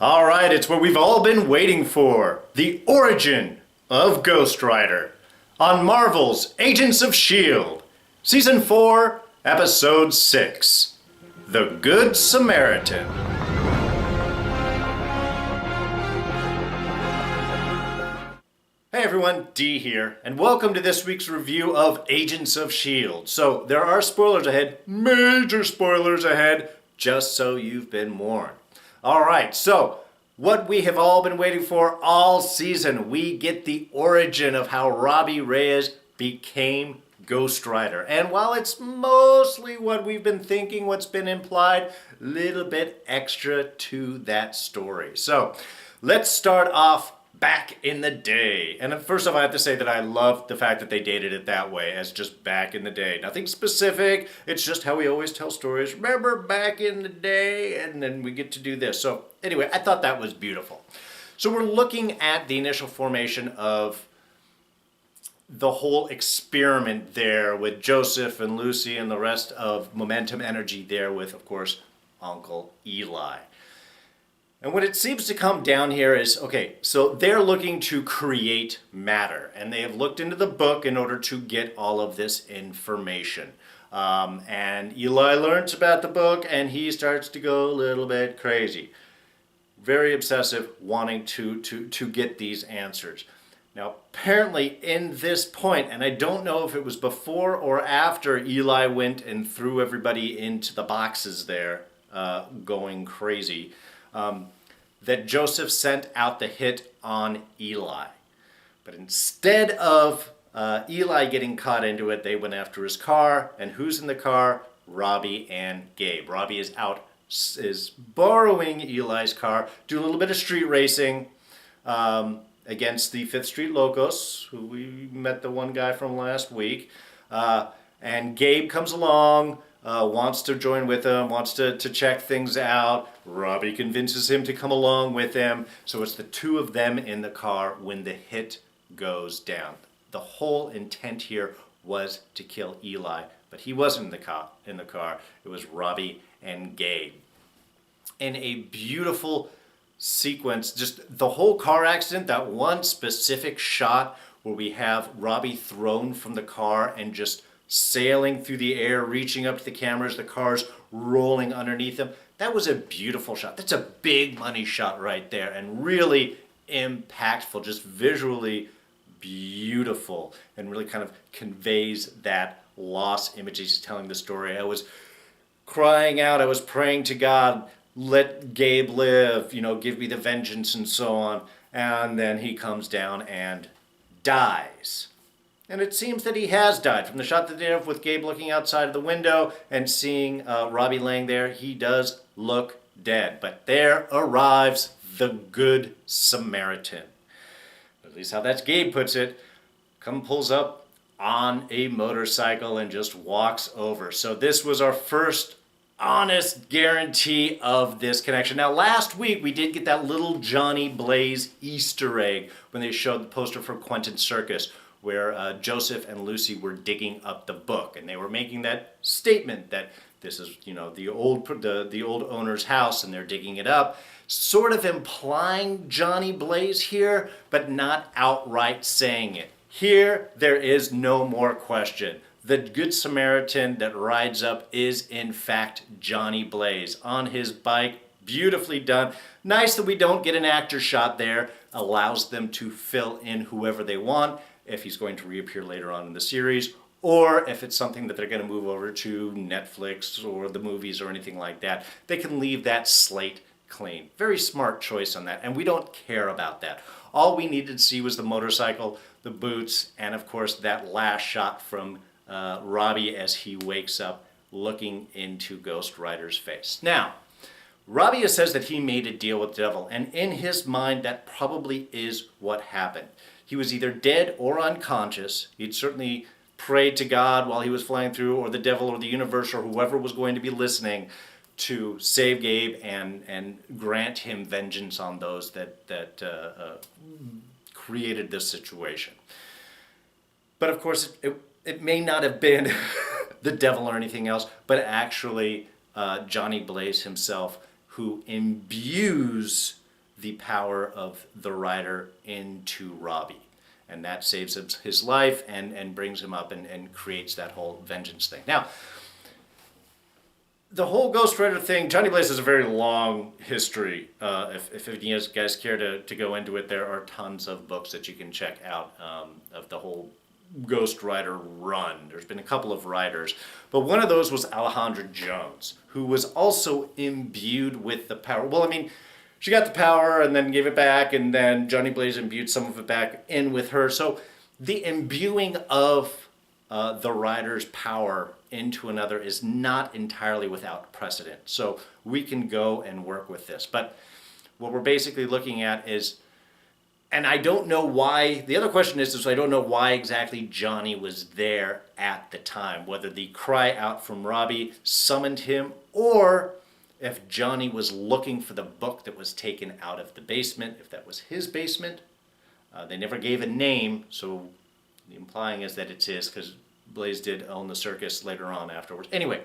All right, it's what we've all been waiting for. The origin of Ghost Rider on Marvel's Agents of S.H.I.E.L.D. Season 4, Episode 6, The Good Samaritan. Hey everyone, D here, and welcome to this week's review of Agents of S.H.I.E.L.D. So, there are spoilers ahead, major spoilers ahead, just so you've been warned. Alright, so, what we have all been waiting for all season, we get the origin of how Robbie Reyes became Ghost Rider. And while it's mostly what we've been thinking, what's been implied, a little bit extra to that story. So, let's start off back in the day. And first off, I have to say that I love the fact that they dated it that way, as just back in the day. Nothing specific, it's just how we always tell stories. Remember back in the day, and then we get to do this. So anyway, I thought that was beautiful. So we're looking at the initial formation of the whole experiment there with Joseph and Lucy and the rest of Momentum Energy there with, of course, Uncle Eli. And what it seems to come down here is, okay, so they're looking to create matter, and they have looked into the book in order to get all of this information. And Eli learns about the book, and he starts to go a little bit crazy. Very obsessive, wanting to get these answers. Now, apparently in this point, and I don't know if it was before or after Eli went and threw everybody into the boxes there, going crazy, that Joseph sent out the hit on Eli. But instead of Eli getting caught into it, they went after his car. And who's in the car? Robbie and Gabe. Robbie is borrowing Eli's car, do a little bit of street racing against the 5th Street Locos, who we met the one guy from last week. And Gabe comes along, wants to join with him, wants to check things out. Robbie convinces him to come along with him. So it's the two of them in the car when the hit goes down. The whole intent here was to kill Eli, but he wasn't in the car. It was Robbie and Gabe. In a beautiful sequence, just the whole car accident, that one specific shot where we have Robbie thrown from the car and just sailing through the air, reaching up to the cameras, the car's rolling underneath him. That was a beautiful shot. That's a big money shot right there, and really impactful, just visually beautiful, and really kind of conveys that lost image as he's telling the story. I was crying out, I was praying to God, let Gabe live, give me the vengeance and so on. And then he comes down and dies. And it seems that he has died. From the shot that they have with Gabe looking outside of the window and seeing Robbie laying there, he does look dead. But there arrives the Good Samaritan. At least how that's Gabe puts it. Pulls up on a motorcycle and just walks over. So this was our first honest guarantee of this connection. Now, last week we did get that little Johnny Blaze Easter egg when they showed the poster for Quentin Circus, where Joseph and Lucy were digging up the book, and they were making that statement that this is, the old owner's house, and they're digging it up, sort of implying Johnny Blaze here, but not outright saying it. Here, there is no more question. The Good Samaritan that rides up is, in fact, Johnny Blaze on his bike. Beautifully done. Nice that we don't get an actor shot there. Allows them to fill in whoever they want, if he's going to reappear later on in the series, or if it's something that they're going to move over to Netflix or the movies or anything like that. They can leave that slate clean. Very smart choice on that, and we don't care about that. All we needed to see was the motorcycle, the boots, and of course that last shot from Robbie as he wakes up looking into Ghost Rider's face. Now, Robbie says that he made a deal with the devil, and in his mind that probably is what happened. He was either dead or unconscious. He'd certainly prayed to God while he was flying through, or the devil or the universe or whoever was going to be listening, to save Gabe and grant him vengeance on those that created this situation. But of course, it may not have been the devil or anything else, but actually Johnny Blaze himself, who imbues the power of the rider into Robbie. And that saves his life and brings him up and creates that whole vengeance thing. Now, the whole Ghost Rider thing, Johnny Blaze has a very long history. If you guys care to go into it, there are tons of books that you can check out of the whole Ghost Rider run. There's been a couple of writers, but one of those was Alejandra Jones, who was also imbued with the power. Well, I mean, she got the power and then gave it back, and then Johnny Blaze imbued some of it back in with her. So the imbuing of the rider's power into another is not entirely without precedent. So we can go and work with this. But what we're basically looking at is, and I don't know why, the other question is I don't know why exactly Johnny was there at the time, whether the cry out from Robbie summoned him, or if Johnny was looking for the book that was taken out of the basement, if that was his basement. They never gave a name, so the implying is that it's his, because Blaze did own the circus later on afterwards. Anyway,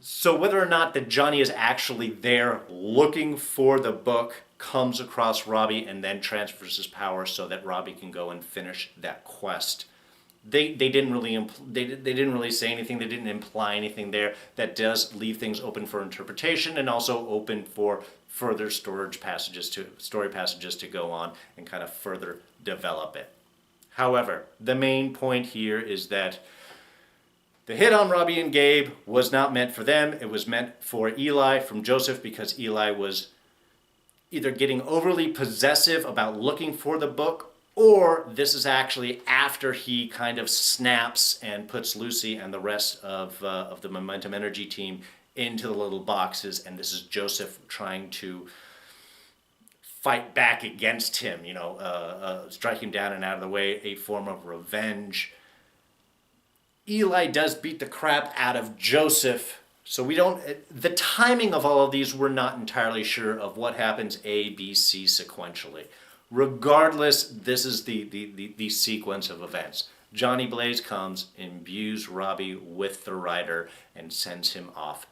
so whether or not that Johnny is actually there looking for the book, comes across Robbie and then transfers his power so that Robbie can go and finish that quest. They didn't really say anything. They didn't imply anything there. That does leave things open for interpretation and also open for further story passages to go on and kind of further develop it. However, the main point here is that the hit on Robbie and Gabe was not meant for them. It was meant for Eli from Joseph, because Eli was either getting overly possessive about looking for the book, or this is actually after he kind of snaps and puts Lucy and the rest of the Momentum Energy team into the little boxes, and this is Joseph trying to fight back against him, strike him down and out of the way, a form of revenge. Eli does beat the crap out of Joseph, so the timing of all of these, we're not entirely sure of what happens A, B, C sequentially. Regardless, this is the sequence of events. Johnny Blaze comes, imbues Robbie with the rider, and sends him off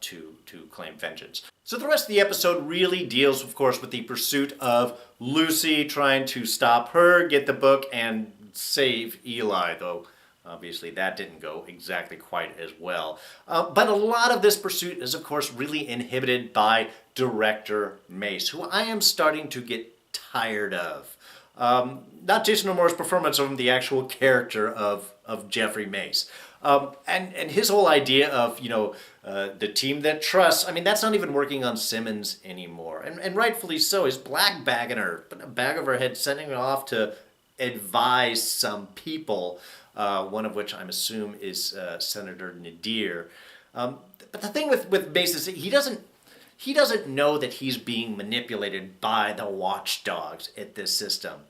to claim vengeance. So the rest of the episode really deals, of course, with the pursuit of Lucy, trying to stop her, get the book, and save Eli, though obviously that didn't go exactly quite as well. But a lot of this pursuit is, of course, really inhibited by Director Mace, who I am starting to get tired of. Not Jason Momoa's performance of him, the actual character of Jeffrey Mace. And his whole idea of, the team that trusts, I mean, that's not even working on Simmons anymore. And rightfully so. He's black-bagging her, putting a bag over her head, sending her off to advise some people, one of which I'm assuming is Senator Nadir. But the thing with Mace is that he doesn't know that he's being manipulated by the watchdogs at this system.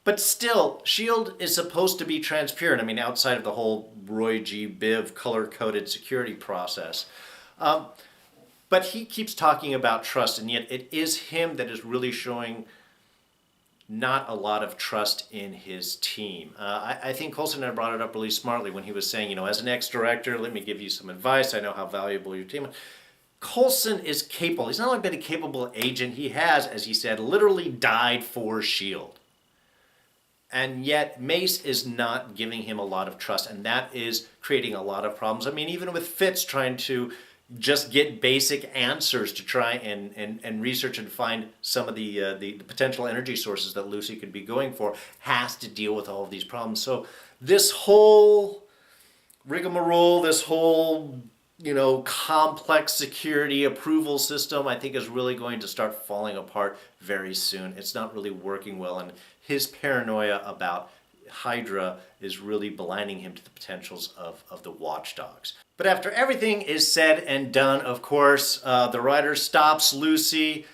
But still, S.H.I.E.L.D. is supposed to be transparent. I mean, outside of the whole Roy G. Biv color-coded security process. But he keeps talking about trust, and yet it is him that is really showing not a lot of trust in his team. I think Coulson had brought it up really smartly when he was saying, as an ex-director, let me give you some advice. I know how valuable your team is. Coulson is capable. He's not only been a capable agent, he has, as he said, literally died for S.H.I.E.L.D. And yet Mace is not giving him a lot of trust, and that is creating a lot of problems. I mean, even with Fitz trying to just get basic answers to try and research and find some of the potential energy sources that Lucy could be going for, has to deal with all of these problems. So this whole rigmarole, this whole complex security approval system, I think is really going to start falling apart very soon. It's not really working well, and his paranoia about Hydra is really blinding him to the potentials of the watchdogs. But after everything is said and done, of course, the rider stops Lucy.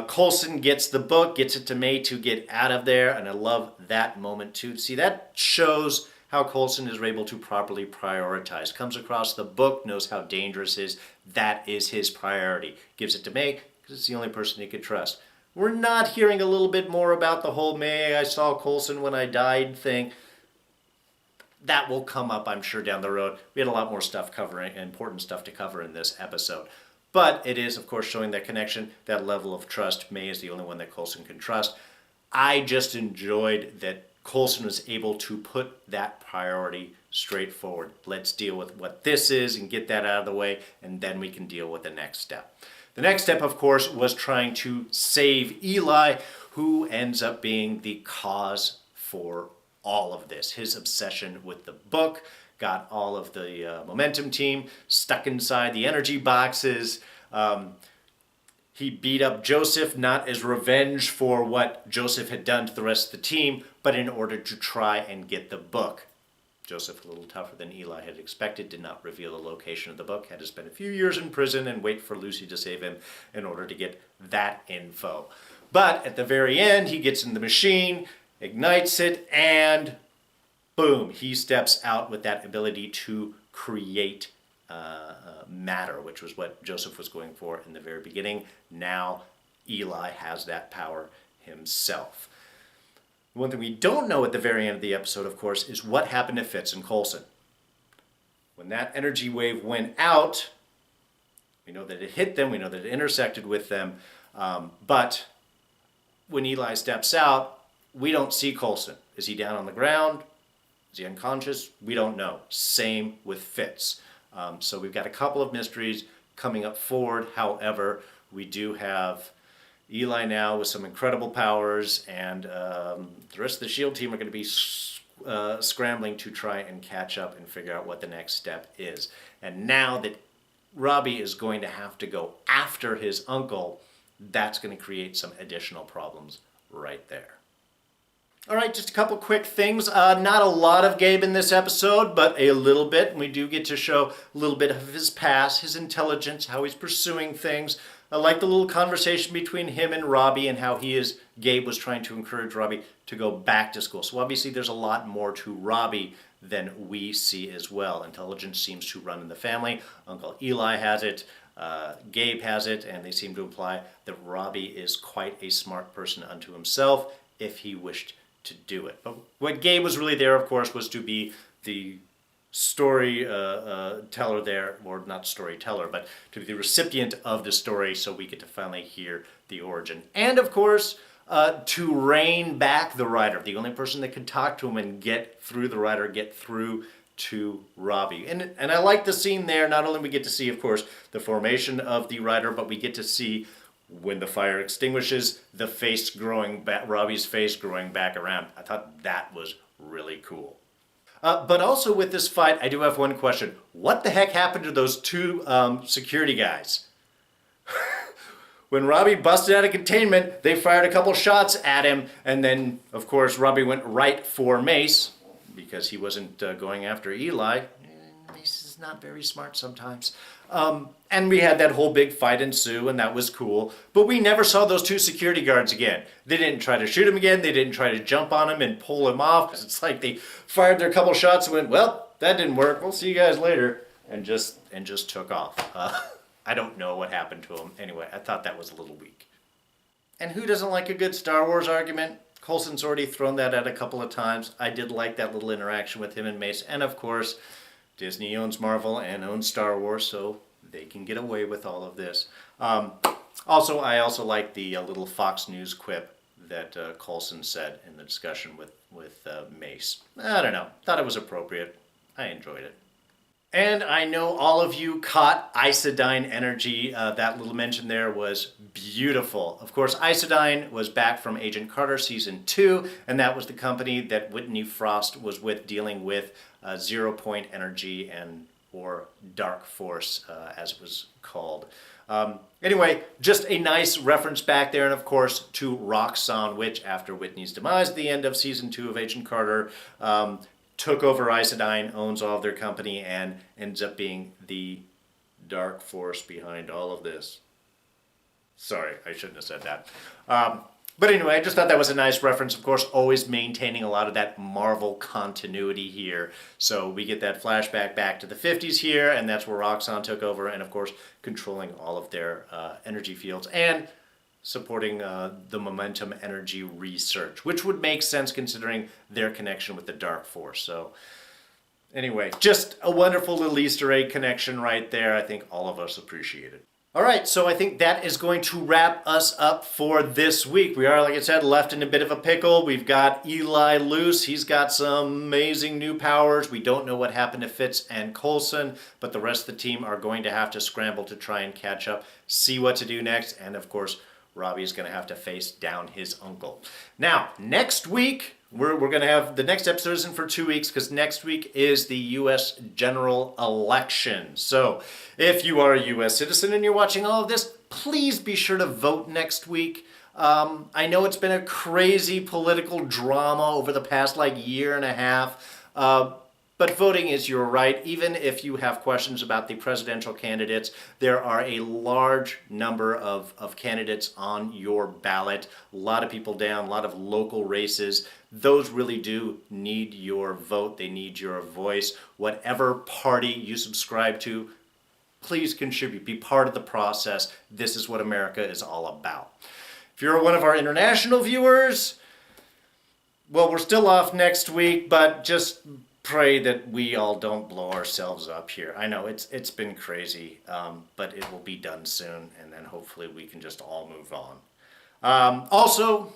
Coulson gets the book, gets it to May to get out of there, and I love that moment too. See, that shows how Coulson is able to properly prioritize. Comes across the book, knows how dangerous it is. That is his priority. Gives it to May because it's the only person he could trust. We're not hearing a little bit more about the whole May, I saw Coulson when I died thing. That will come up, I'm sure, down the road. We had a lot more stuff covering, important stuff to cover in this episode. But it is, of course, showing that connection, that level of trust. May is the only one that Coulson can trust. I just enjoyed that Coulson was able to put that priority straight forward. Let's deal with what this is and get that out of the way, and then we can deal with the next step. The next step, of course, was trying to save Eli, who ends up being the cause for all of this. His obsession with the book got all of the Momentum team stuck inside the energy boxes. He beat up Joseph, not as revenge for what Joseph had done to the rest of the team, but in order to try and get the book. Joseph, a little tougher than Eli had expected, did not reveal the location of the book, had to spend a few years in prison and wait for Lucy to save him in order to get that info. But at the very end, he gets in the machine, ignites it, and boom, he steps out with that ability to create matter, which was what Joseph was going for in the very beginning. Now Eli has that power himself. One thing we don't know at the very end of the episode, of course, is what happened to Fitz and Coulson. When that energy wave went out, we know that it hit them, we know that it intersected with them, but when Eli steps out, we don't see Coulson. Is he down on the ground? Is he unconscious? We don't know. Same with Fitz. So we've got a couple of mysteries coming up forward. However, we do have Eli now with some incredible powers, and the rest of the S.H.I.E.L.D. team are going to be scrambling to try and catch up and figure out what the next step is. And now that Robbie is going to have to go after his uncle, that's going to create some additional problems right there. All right, just a couple quick things. Not a lot of Gabe in this episode, but a little bit. We do get to show a little bit of his past, his intelligence, how he's pursuing things. I like the little conversation between him and Robbie and how Gabe was trying to encourage Robbie to go back to school. So obviously there's a lot more to Robbie than we see as well. Intelligence seems to run in the family. Uncle Eli has it. Gabe has it, and they seem to imply that Robbie is quite a smart person unto himself if he wished to do it. But what Gabe was really there, of course, was to be the storyteller there, or not storyteller, but to be the recipient of the story, so we get to finally hear the origin. And of course, to rein back the writer, the only person that could talk to him and get through the writer, get through to Robbie. And I like the scene there. Not only we get to see, of course, the formation of the writer, but we get to see when the fire extinguishes, the face growing back, Robbie's face growing back around. I thought that was really cool. But also with this fight, I do have one question. What the heck happened to those two security guys? When Robbie busted out of containment, they fired a couple shots at him, and then, of course, Robbie went right for Mace, because he wasn't going after Eli. Mace is not very smart sometimes. And we had that whole big fight ensue, and that was cool. But we never saw those two security guards again. They didn't try to shoot him again. They didn't try to jump on him and pull him off. It's like they fired their couple shots and went, well, that didn't work. We'll see you guys later. And just took off. I don't know what happened to him. Anyway, I thought that was a little weak. And who doesn't like a good Star Wars argument? Coulson's already thrown that out a couple of times. I did like that little interaction with him and Mace. And of course, Disney owns Marvel and owns Star Wars, so they can get away with all of this. I also like the little Fox News quip that Coulson said in the discussion with Mace. I don't know. Thought it was appropriate. I enjoyed it. And I know all of you caught Isodyne Energy. That little mention there was beautiful. Of course, Isodyne was back from Agent Carter Season 2, and that was the company that Whitney Frost was with dealing with zero-point energy or dark force, as it was called. Anyway, just a nice reference back there, and of course to Roxxon, which after Whitney's demise at the end of Season 2 of Agent Carter, took over Isodyne, owns all of their company, and ends up being the dark force behind all of this. Sorry, I shouldn't have said that. But anyway, I just thought that was a nice reference. Of course, always maintaining a lot of that Marvel continuity here. So we get that flashback back to the 50s here, and that's where Roxxon took over, and of course, controlling all of their energy fields and supporting the momentum energy research, which would make sense considering their connection with the Dark Force. So anyway, just a wonderful little Easter egg connection right there. I think all of us appreciate it. All right, so I think that is going to wrap us up for this week. We are, like I said, left in a bit of a pickle. We've got Eli loose. He's got some amazing new powers. We don't know what happened to Fitz and Coulson, but the rest of the team are going to have to scramble to try and catch up, see what to do next, and of course, Robbie is going to have to face down his uncle. Now, next week, we're going to have, the next episode isn't for 2 weeks because next week is the U.S. general election. So if you are a U.S. citizen and you're watching all of this, please be sure to vote next week. I know it's been a crazy political drama over the past year and a half. But voting is your right. Even if you have questions about the presidential candidates, there are a large number of candidates on your ballot. A lot of people down, a lot of local races. Those really do need your vote. They need your voice. Whatever party you subscribe to, please contribute. Be part of the process. This is what America is all about. If you're one of our international viewers, well, we're still off next week, but just pray that we all don't blow ourselves up here. I know it's been crazy, but it will be done soon, and then hopefully we can just all move on. Also,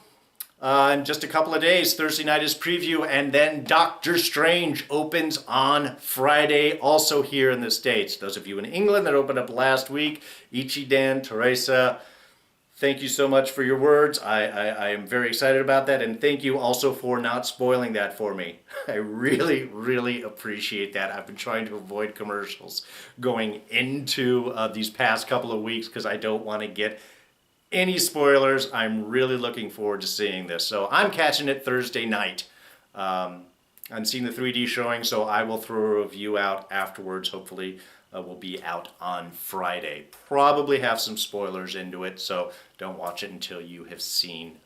in just a couple of days, Thursday night is preview, and then Doctor Strange opens on Friday, also here in the States. Those of you in England that opened up last week, Ichi, Dan, Teresa, thank you so much for your words. I am very excited about that, and thank you also for not spoiling that for me. I really, really appreciate that. I've been trying to avoid commercials going into these past couple of weeks because I don't want to get any spoilers. I'm really looking forward to seeing this. So I'm catching it Thursday night. I'm seeing the 3D showing, so I will throw a review out afterwards. Hopefully will be out on Friday. Probably have some spoilers into it, so don't watch it until you have seen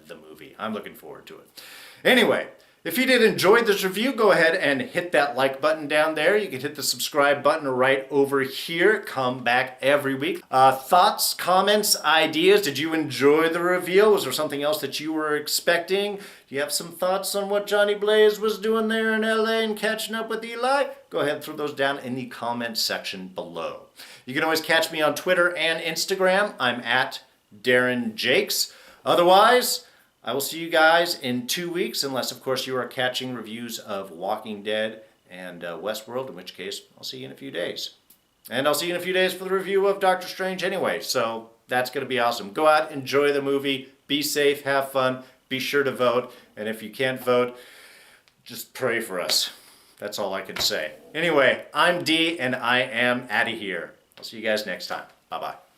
the movie. I'm looking forward to it. Anyway, if you did enjoy this review, go ahead and hit that like button down there. You can hit the subscribe button right over here. Come back every week. Thoughts, comments, ideas? Did you enjoy the reveal? Was there something else that you were expecting? Do you have some thoughts on what Johnny Blaze was doing there in LA and catching up with Eli? Go ahead and throw those down in the comments section below. You can always catch me on Twitter and Instagram. I'm at Darren Jakes. Otherwise, I will see you guys in 2 weeks, unless, of course, you are catching reviews of Walking Dead and Westworld, in which case I'll see you in a few days. And I'll see you in a few days for the review of Doctor Strange anyway, so that's going to be awesome. Go out, enjoy the movie, be safe, have fun, be sure to vote, and if you can't vote, just pray for us. That's all I can say. Anyway, I'm D, and I am out of here. I'll see you guys next time. Bye-bye.